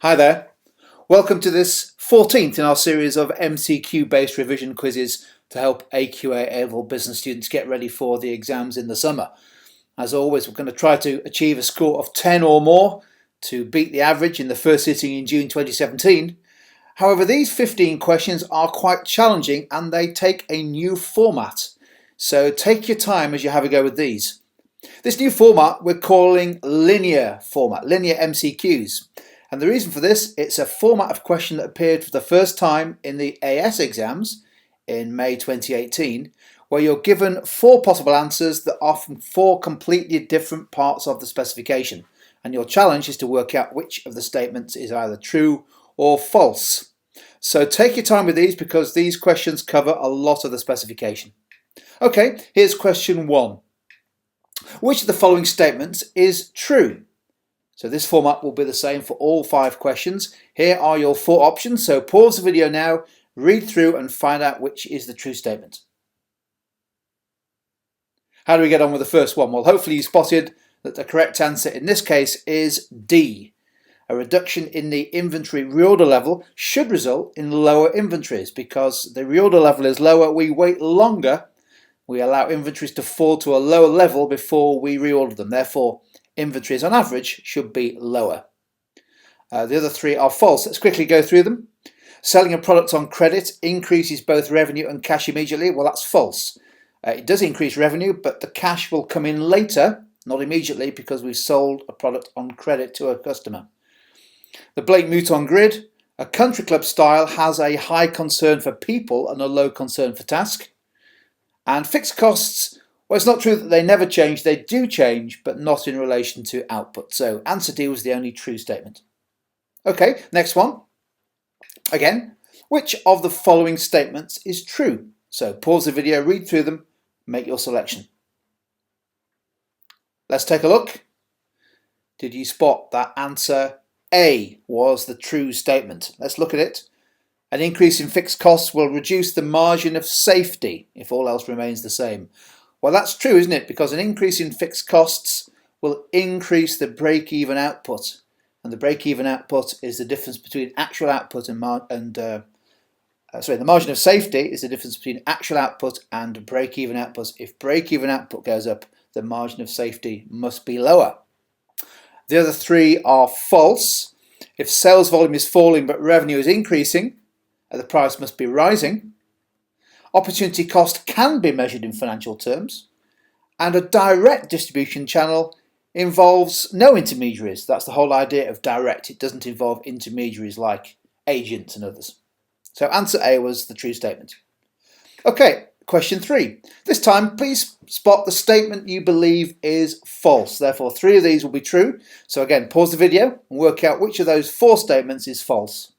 Hi there. Welcome to this 14th in our series of MCQ based revision quizzes to help AQA A Level Business students get ready for the exams in the summer. As always, we're going to try to achieve a score of 10 or more to beat the average in the first sitting in June 2017. However, these 15 questions are quite challenging and they take a new format. So take your time as you have a go with these. This new format we're calling linear format, linear MCQs. And the reason for this, it's a format of question that appeared for the first time in the AS exams in May 2018, where you're given 4 possible answers that are from 4 completely different parts of the specification. And your challenge is to work out which of the statements is either true or false. So take your time with these because these questions cover a lot of the specification. Okay, here's question 1. Which of the following statements is true? So this format will be the same for all 5 questions. Here are your 4 options, so pause the video now, read through and find out which is the true statement. How do we get on with the first one? Well, hopefully you spotted that the correct answer in this case is D. A reduction in the inventory reorder level should result in lower inventories because the reorder level is lower, we wait longer, we allow inventories to fall to a lower level before we reorder them. Therefore, inventories on average should be lower. The other 3 are false. Let's quickly go through them. Selling a product on credit increases both revenue and cash immediately. Well, that's false. It does increase revenue, but the cash will come in later, not immediately, because we've sold a product on credit to a customer. The Blake Mouton grid, a country club style, has a high concern for people and a low concern for task. And fixed costs, well, it's not true that they never change, they do change, but not in relation to output. So answer D was the only true statement. Okay, next one. Again, which of the following statements is true? So pause the video, read through them, make your selection. Let's take a look. Did you spot that answer A was the true statement? Let's look at it. An increase in fixed costs will reduce the margin of safety if all else remains the same. Well, that's true, isn't it? Because an increase in fixed costs will increase the break-even output. And the break-even output is the difference between actual output and the margin of safety is the difference between actual output and break-even output. If break-even output goes up, the margin of safety must be lower. The other 3 are false. If sales volume is falling but revenue is increasing, the price must be rising. Opportunity cost can be measured in financial terms, and a direct distribution channel involves no intermediaries. That's the whole idea of direct. It doesn't involve intermediaries like agents and others. So answer A was the true statement. Okay, question 3. This time, please spot the statement you believe is false. Therefore, 3 of these will be true. So again, pause the video and work out which of those 4 statements is false.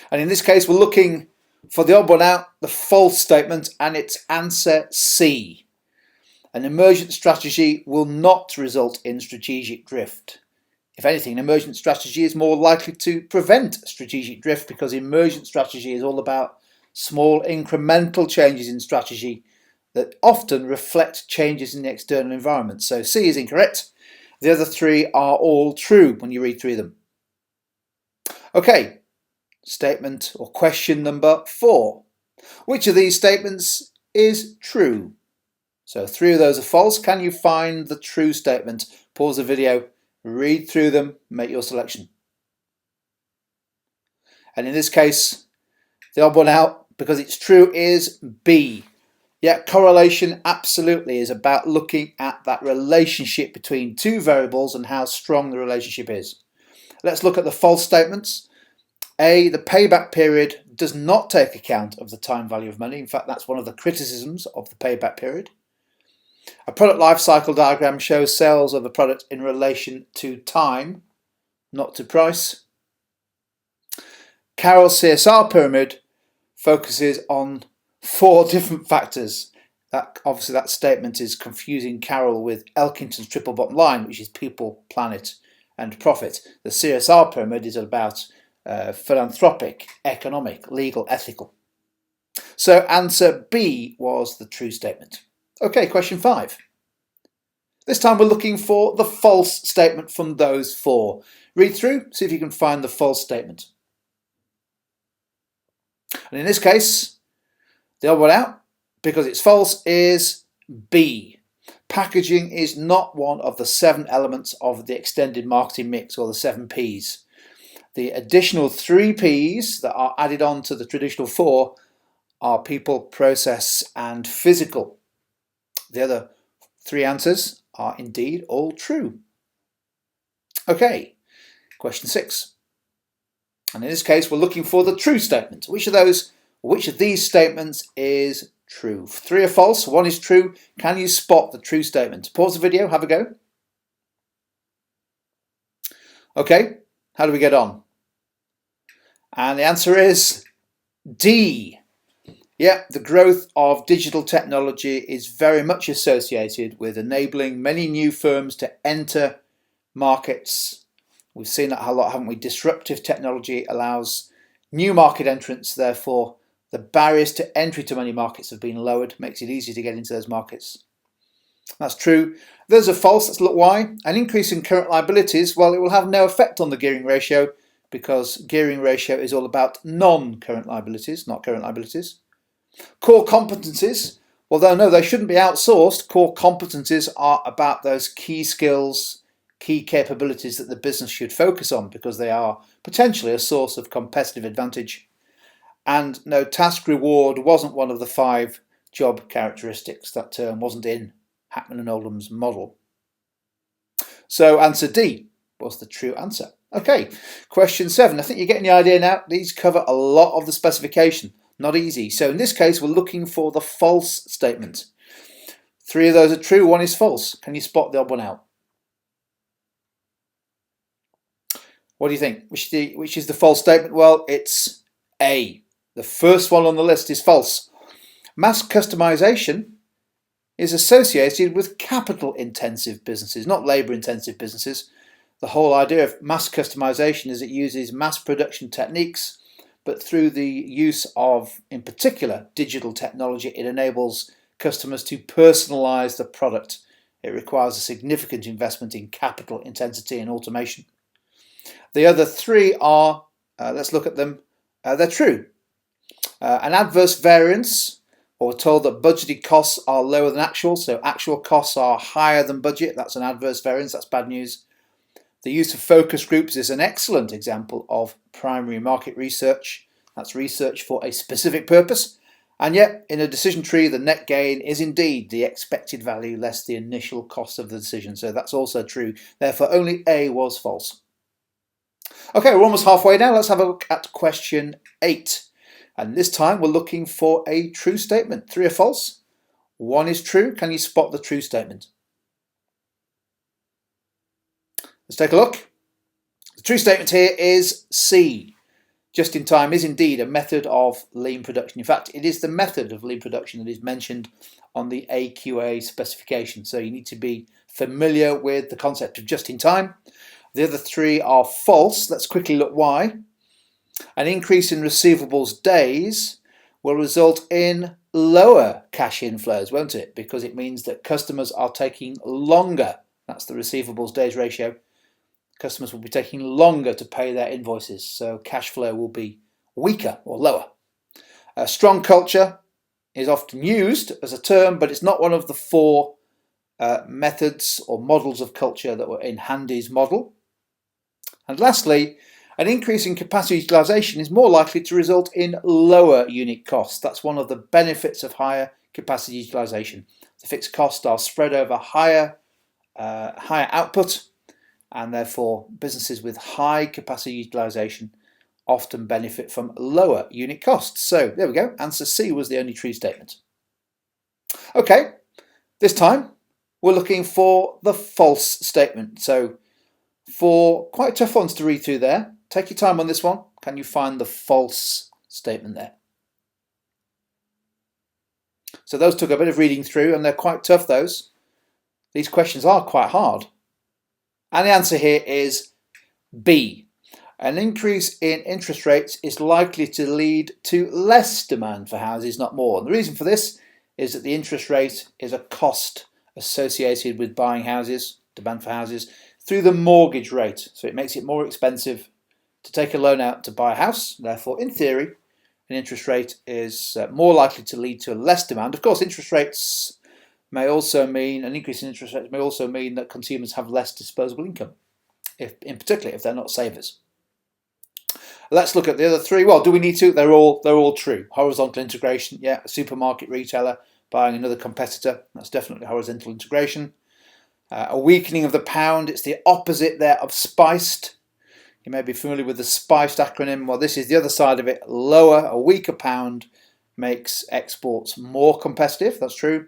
And in this case, we're looking for the odd one out, the false statement, and it's answer C. An emergent strategy will not result in strategic drift. If anything, an emergent strategy is more likely to prevent strategic drift because emergent strategy is all about small incremental changes in strategy that often reflect changes in the external environment. So C is incorrect. The other 3 are all true when you read through them. Okay. Statement or question number 4. Which of these statements is true? So 3 of those are false. Can you find the true statement? Pause the video, read through them, make your selection. And in this case, the odd one out, because it's true, is B. Yeah, correlation absolutely is about looking at that relationship between 2 variables and how strong the relationship is. Let's look at the false statements. A, the payback period does not take account of the time value of money. In fact, that's one of the criticisms of the payback period. A product life cycle diagram shows sales of the product in relation to time, not to price. Carroll's CSR pyramid focuses on 4 different factors. Obviously, that statement is confusing Carroll with Elkington's triple bottom line, which is people, planet, and profit. The CSR pyramid is about philanthropic, economic, legal, ethical. So answer B was the true statement. Okay, question 5. This time we're looking for the false statement from those four. Read through, see if you can find the false statement. And in this case, the odd one out, because it's false, is B. Packaging is not one of the 7 elements of the extended marketing mix, or the 7 Ps. The additional 3 Ps that are added on to the traditional 4 are people, process and physical. The other 3 answers are indeed all true. Okay, question 6. And in this case, we're looking for the true statement. Which of these statements is true? 3 are false, 1 is true. Can you spot the true statement? Pause the video, have a go. Okay, how do we get on? And the answer is D. Yeah, the growth of digital technology is very much associated with enabling many new firms to enter markets. We've seen that a lot, haven't we? Disruptive technology allows new market entrants, therefore the barriers to entry to many markets have been lowered, makes it easier to get into those markets. That's true. Those are false, let's look why. An increase in current liabilities, well, it will have no effect on the gearing ratio, because gearing ratio is all about non-current liabilities, not current liabilities. Core competencies, although no, they shouldn't be outsourced. Core competencies are about those key skills, key capabilities that the business should focus on, because they are potentially a source of competitive advantage. And no, task reward wasn't one of the 5 job characteristics. That term wasn't in Hackman and Oldham's model. So answer D was the true answer. Okay, question 7. I think you're getting the idea now. These cover a lot of the specification. Not easy. So in this case, we're looking for the false statement. 3 of those are true, 1 is false. Can you spot the odd one out? What do you think? Which is the false statement? Well, it's A. The first one on the list is false. Mass customization is associated with capital-intensive businesses, not labour-intensive businesses. The whole idea of mass customization is it uses mass production techniques, but through the use of, in particular, digital technology, it enables customers to personalise the product. It requires a significant investment in capital intensity and automation. The other 3 are, let's look at them, they're true. An adverse variance, or we're told that budgeted costs are lower than actual, so actual costs are higher than budget. That's an adverse variance, that's bad news. The use of focus groups is an excellent example of primary market research. That's research for a specific purpose. And yet, in a decision tree, the net gain is indeed the expected value less the initial cost of the decision. So that's also true. Therefore, only A was false. Okay, we're almost halfway now. Let's have a look at question 8. And this time we're looking for a true statement. 3 are false, 1 is true. Can you spot the true statement? Let's take a look. The true statement here is C. Just in time is indeed a method of lean production. In fact, it is the method of lean production that is mentioned on the AQA specification. So you need to be familiar with the concept of just in time. The other 3 are false. Let's quickly look why. An increase in receivables days will result in lower cash inflows, won't it? Because it means that customers are taking longer. That's the receivables days ratio. Customers will be taking longer to pay their invoices, so cash flow will be weaker or lower. A strong culture is often used as a term, but it's not one of the 4 methods or models of culture that were in Handy's model. And lastly, an increase in capacity utilisation is more likely to result in lower unit costs. That's one of the benefits of higher capacity utilisation. The fixed costs are spread over higher output, and therefore businesses with high capacity utilisation often benefit from lower unit costs. So there we go, answer C was the only true statement. Okay, this time we're looking for the false statement. So 4 quite tough ones to read through there. Take your time on this one. Can you find the false statement there? So those took a bit of reading through, and they're quite tough, those. These questions are quite hard. And the answer here is B. An increase in interest rates is likely to lead to less demand for houses, not more. And the reason for this is that the interest rate is a cost associated with buying houses, demand for houses, through the mortgage rate. So it makes it more expensive to take a loan out to buy a house. Therefore, in theory, an interest rate is more likely to lead to less demand. Of course, interest rates may also mean, an increase in interest rates may also mean that consumers have less disposable income, in particular if they're not savers. Let's look at the other three. Well, do we need to? They're all true. Horizontal integration, yeah, a supermarket retailer buying another competitor, that's definitely horizontal integration. A weakening of the pound, it's the opposite there of spiced. You may be familiar with the spiced acronym. Well, this is the other side of it. A weaker pound makes exports more competitive, that's true.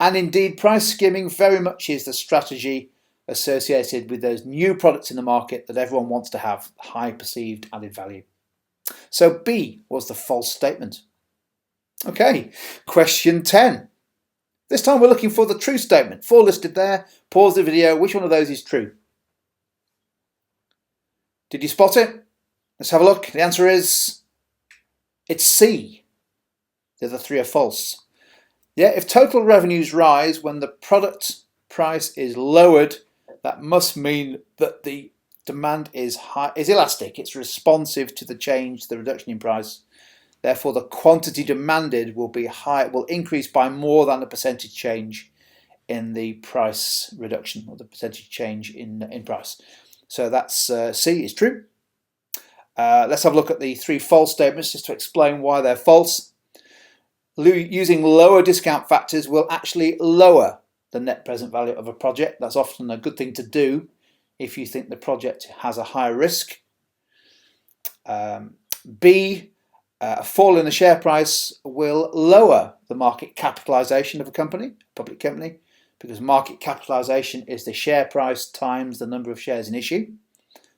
And indeed, price skimming very much is the strategy associated with those new products in the market that everyone wants to have high perceived added value. So B was the false statement. Okay, question 10. This time we're looking for the true statement. 4 listed there. Pause the video. Which one of those is true? Did you spot it? Let's have a look. The answer is, it's C. The other 3 are false. Yeah, if total revenues rise when the product price is lowered, that must mean that the demand is elastic. It's responsive to the change, the reduction in price. Therefore, the quantity demanded will be high, will increase by more than the percentage change in the price reduction, or the percentage change in price. So that's C is true. Let's have a look at the 3 false statements just to explain why they're false. Using lower discount factors will actually lower the net present value of a project. That's often a good thing to do if you think the project has a higher risk. B, a fall in the share price will lower the market capitalisation of a company, public company, because market capitalisation is the share price times the number of shares in issue.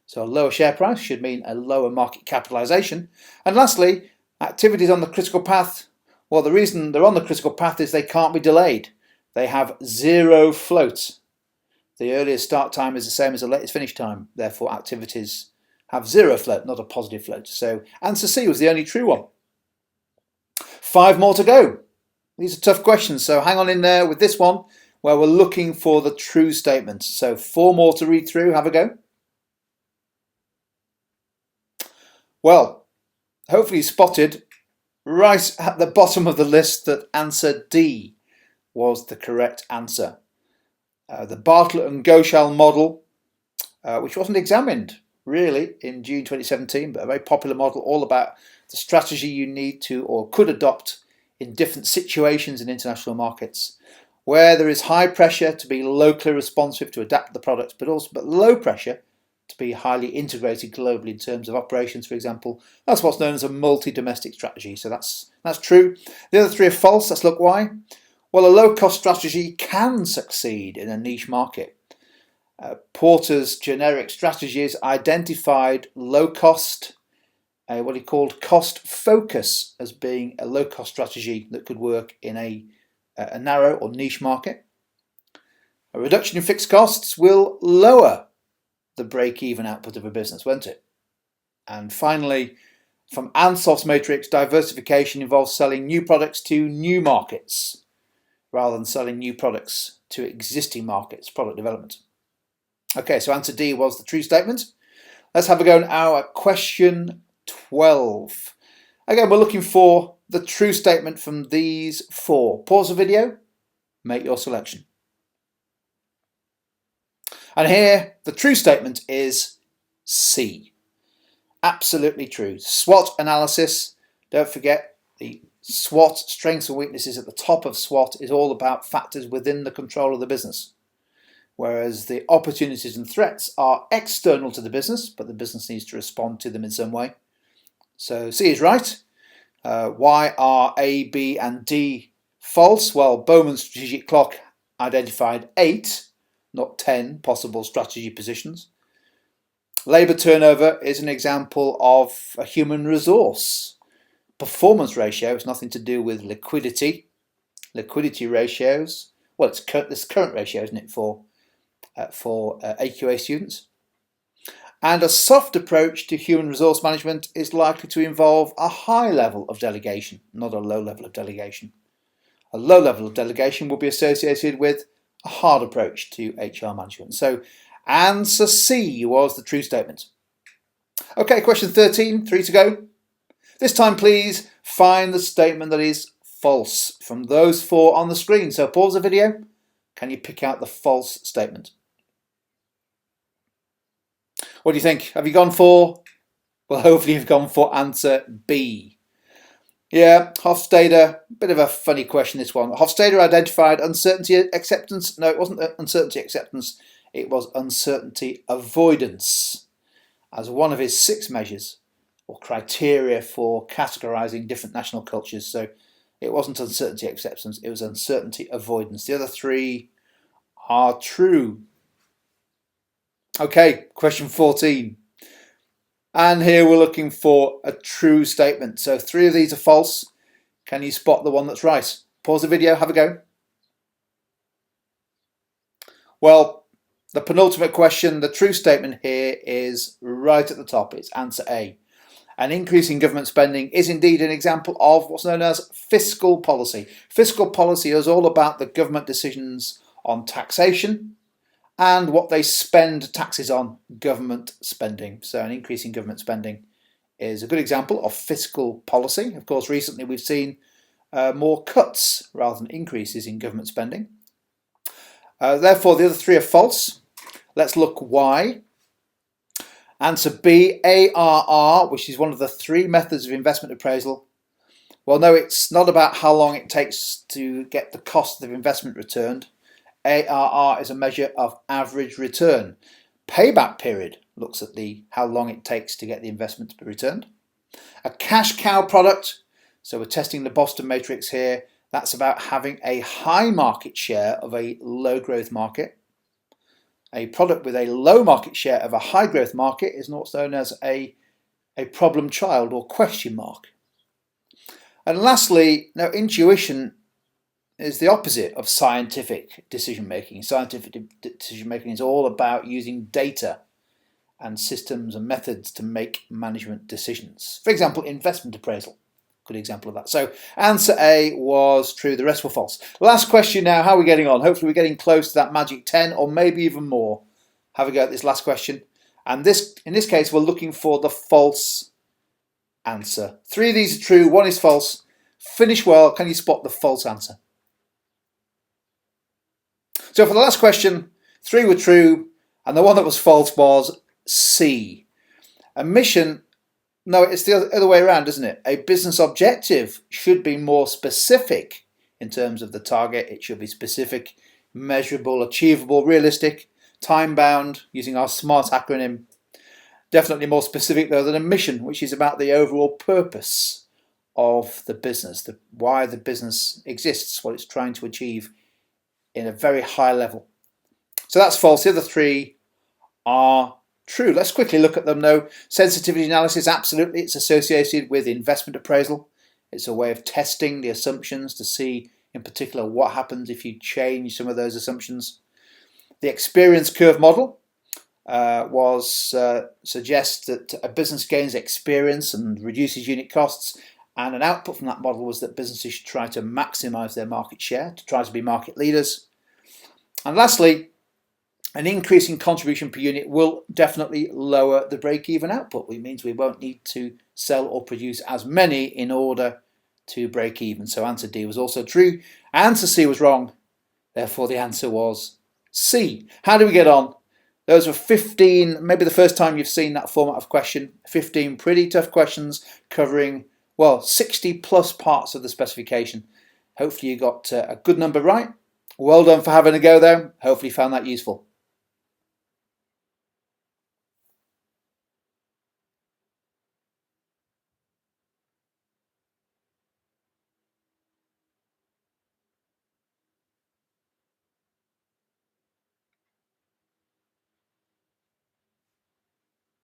So a lower share price should mean a lower market capitalisation. And lastly, activities on the critical path. Well, the reason they're on the critical path is they can't be delayed. They have 0 float. The earliest start time is the same as the latest finish time. Therefore, activities have 0 float, not a positive float. So answer C was the only true one. 5 more to go. These are tough questions, so hang on in there with this one where we're looking for the true statement. So 4 more to read through. Have a go. Well, hopefully you spotted right at the bottom of the list that answer D was the correct answer. The Bartlett and Goschal model, which wasn't examined really in June 2017, but a very popular model all about the strategy you need to or could adopt in different situations in international markets, where there is high pressure to be locally responsive to adapt the product, but low pressure to be highly integrated globally in terms of operations, for example. That's what's known as a multi-domestic strategy. So that's true. The other 3 are false. Let's look why. Well, a low-cost strategy can succeed in a niche market. Porter's generic strategies identified low-cost, what he called cost focus, as being a low-cost strategy that could work in a narrow or niche market. A reduction in fixed costs will lower the break-even output of a business, won't it? And finally, from Ansoff's matrix, diversification involves selling new products to new markets rather than selling new products to existing markets, product development. Okay, so answer D was the true statement. Let's have a go now at question 12. Again, we're looking for the true statement from these 4. Pause the video, make your selection. And here, the true statement is C. Absolutely true. SWOT analysis, don't forget the SWOT, strengths and weaknesses at the top of SWOT, is all about factors within the control of the business. Whereas the opportunities and threats are external to the business, but the business needs to respond to them in some way. So C is right. Why are A, B and D false? Well, Bowman's strategic clock identified 8, not 10 possible strategy positions. Labour turnover is an example of a human resource. Performance ratio is nothing to do with liquidity. Liquidity ratios, well, it's this current ratio, isn't it, for AQA students. And a soft approach to human resource management is likely to involve a high level of delegation, not a low level of delegation. A low level of delegation will be associated with a hard approach to HR management. So answer C was the true statement. Okay, question 13, 3 to go. This time please find the statement that is false from those 4 on the screen. So pause the video. Can you pick out the false statement? What do you think? Have you gone for? Well, hopefully you've gone for answer B. Yeah, Hofstadter, bit of a funny question this one. Hofstadter identified uncertainty acceptance. No, it wasn't uncertainty acceptance. It was uncertainty avoidance as one of his 6 measures or criteria for categorizing different national cultures. So it wasn't uncertainty acceptance, it was uncertainty avoidance. The other 3 are true. Okay, question 14. And here we're looking for a true statement. So 3 of these are false. Can you spot the one that's right? Pause the video, have a go. Well, the penultimate question, the true statement here is right at the top. It's answer A. An increase in government spending is indeed an example of what's known as fiscal policy. Fiscal policy is all about the government decisions on taxation and what they spend taxes on, government spending. So an increase in government spending is a good example of fiscal policy. Of course, recently we've seen more cuts rather than increases in government spending. Therefore, the other 3 are false. Let's look why. Answer B, ARR, which is one of the 3 methods of investment appraisal. Well, no, it's not about how long it takes to get the cost of investment returned. ARR is a measure of average return. Payback period looks at how long it takes to get the investment to be returned. A cash cow product, so we're testing the Boston matrix here, that's about having a high market share of a low growth market. A product with a low market share of a high growth market is what's known as a problem child or question mark. And lastly, now intuition is the opposite of scientific decision making. Scientific decision making is all about using data and systems and methods to make management decisions. For example, investment appraisal, good example of that. So answer A was true, the rest were false. Last question now, how are we getting on? Hopefully we're getting close to that magic 10 or maybe even more. Have a go at this last question. And in this case, we're looking for the false answer. 3 of these are true, 1 is false. Finish well, can you spot the false answer? So for the last question, 3 were true, and the one that was false was C. A mission, no, it's the other way around, isn't it? A business objective should be more specific in terms of the target. It should be specific, measurable, achievable, realistic, time-bound, using our SMART acronym. Definitely more specific, though, than a mission, which is about the overall purpose of the business, why the business exists, what it's trying to achieve in a very high level. So that's false. The other 3 are true. Let's quickly look at them though. Sensitivity analysis, absolutely. It's associated with investment appraisal. It's a way of testing the assumptions to see in particular what happens if you change some of those assumptions. The experience curve model suggests that a business gains experience and reduces unit costs, and an output from that model was that businesses should try to maximise their market share, to try to be market leaders. And lastly, an increase in contribution per unit will definitely lower the break-even output, which means we won't need to sell or produce as many in order to break even. So answer D was also true. Answer C was wrong. Therefore, the answer was C. How do we get on? Those were 15, maybe the first time you've seen that format of question, 15 pretty tough questions covering, well, 60 plus parts of the specification. Hopefully you got a good number right. Well done for having a go though. Hopefully you found that useful.